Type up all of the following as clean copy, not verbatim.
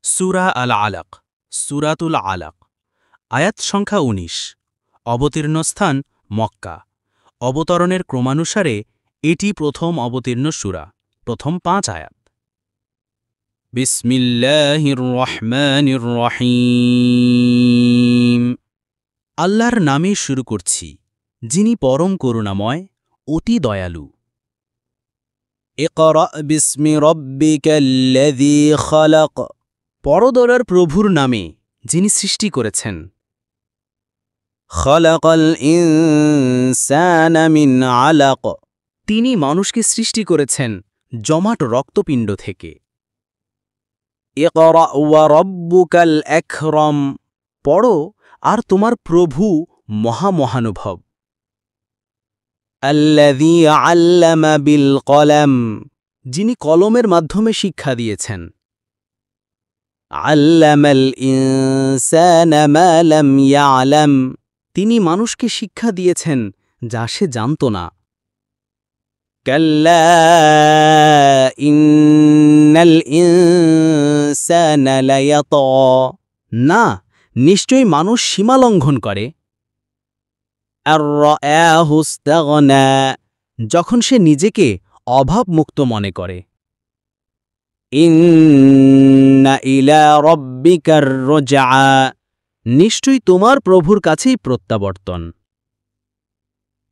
সূরা আল আলাক, সূরাতুল আলাক। আয়াত সংখ্যা ১৯। অবতীর্ণ স্থান মক্কা। অবতরণের ক্রমানুসারে এটি প্রথম অবতীর্ণ সূরা, প্রথম ৫ আয়াত। বিসমিল্লাহির রহমানির রহিম। আল্লাহর নামে শুরু করছি, যিনি পরম করুণাময়, অতি দয়ালু। ইকরা বিসমি রাব্বিকাল্লাযী খালাক। পরদয়ার প্রভুর নামে, যিনি সৃষ্টি করেছেন। খালাকাল ইনসানা মিন আলাক। তিনি মানুষকে সৃষ্টি করেছেন জমাট রক্তপিণ্ড থেকে। ইকরা ওয়া রাব্বুকাল আকরাম। পড়ো, আর তোমার প্রভু মহামহানুভব। আল্লাযী আল্লামা বিল কলম। যিনি কলমের মাধ্যমে শিক্ষা দিয়েছেন। আল্লামাল ইনসানা মা লাম ইয়ালাম। তিনি মানুষকে শিক্ষা দিয়েছেন যা সে জানত না। কাল্লা ইন্নাল ইনসানা লায়াতা। না, নিশ্চয়ই মানুষ সীমা লঙ্ঘন করে। আর রাআহু ইসতাগনা। যখন সে নিজেকে অভাবমুক্ত মনে করে। ইন্না ইলা রাব্বিকার রাজআ। নিশ্চয়ই তোমার প্রভুর কাছেই প্রত্যাবর্তন।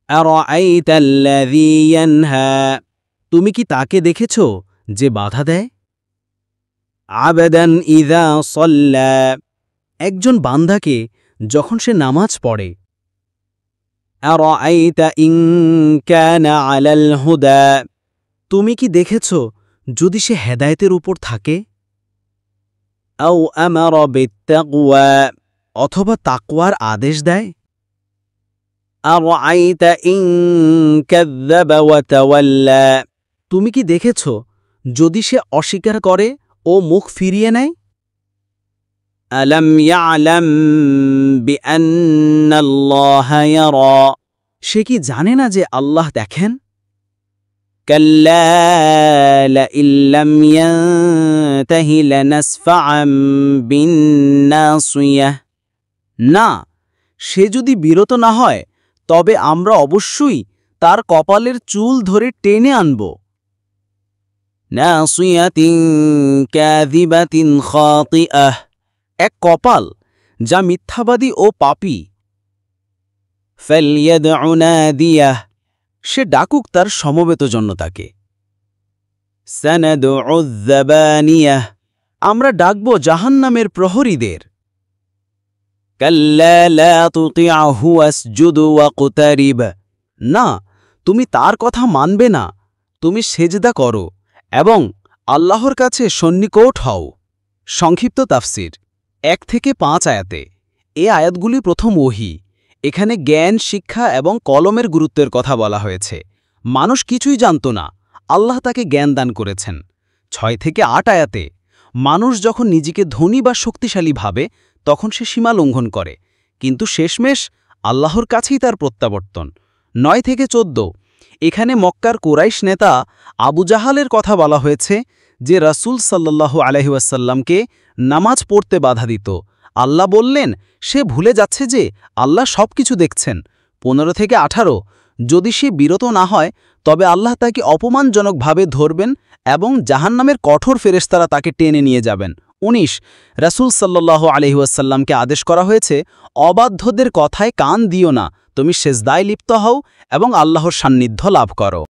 আরাআইতাল্লাযী ইয়ানহা। তুমি কি তাকে দেখেছ যে বাধা দেয়? আবদান ইযা সাল্লা। একজন বান্দাকে যখন সে নামাজ পড়ে। আরাআইতা ইন কানা আলাল হুদা। তুমি কি দেখেছ যদি সে হেদায়েতের উপর থাকে? আও আমারা বিত্তাকওয়া। অথবা তাকওয়ার আদেশ দেয়। আরাআইতা ইন কাযযাবা ওয়া তাওয়াল্লা। তুমি কি দেখেছ যদি সে অস্বীকার করে ও মুখ ফিরিয়ে নেয়? আলাম ইয়ালাম বিআন্নাল্লাহা ইয়ারা। সে কি জানে না যে আল্লাহ দেখেন? কাল্লা লাইন লাম ইয়ানতাহি লানাসফাআম বিন্নাসিয়াহ। না, সে যদি বিরত না হয় তবে আমরা অবশ্যই তার কপালের চুল ধরে টেনে আনব। নাসিয়াতিন কাযিবাতিন খাতিআহ। এক কপাল যা মিথ্যাবাদী ও পাপী। ফালইয়াদউ নাদিয়াহ। সে ডাকুক তার সমবেত জনতাকে। সানাদউ যাবানিয়াহ। আমরা ডাকব জাহান্নামের প্রহরীদের। কাল্লা লা তুতিআহু ওয়াসজুদ ওয়াকতারিব। না, তুমি তার কথা মানবে না, তুমি সেজদা করো এবং আল্লাহর কাছে সন্নিকট হও। সংক্ষিপ্ত তাফসির ১ থেকে ৫ আয়াতে। এ আয়াতগুলি প্রথম ওহী। এখানে জ্ঞান, শিক্ষা এবং কলমের গুরুত্বের কথা বলা হয়েছে। মানুষ কিছুই জানত না, আল্লাহ তাকে জ্ঞান দান করেছেন। ৬ থেকে ৮ আয়াতে। মানুষ যখন নিজেকে ধনী বা শক্তিশালী ভাবে তখন সে সীমা লঙ্ঘন করে, কিন্তু শেষমেশ আল্লাহর কাছেই তার প্রত্যাবর্তন। ৯ থেকে ১৪। এখানে মক্কার কুরাইশ নেতা আবু জাহালের কথা বলা হয়েছে, যে রাসূল সাল্লাল্লাহু আলাইহি ওয়াসাল্লামকে নামাজ পড়তে বাধা দিত। আল্লাহ বললেন, সে ভুলে যাচ্ছে যে আল্লাহ সবকিছু দেখছেন। ১৫ থেকে ১৮। যদি সে বিরত না হয় তবে আল্লাহ তাকে অপমানজনকভাবে ধরবেন এবং জাহান্নামের কঠোর ফেরেশতারা তাকে টেনে নিয়ে যাবেন। ১৯। রাসূল সাল্লাল্লাহু আলাইহি ওয়াসাল্লামকে আদেশ করা হয়েছে, অবাধ্যদের কথায় কান দিও না, তুমি সেজদায় লিপ্ত হও এবং আল্লাহর সান্নিধ্য লাভ করো।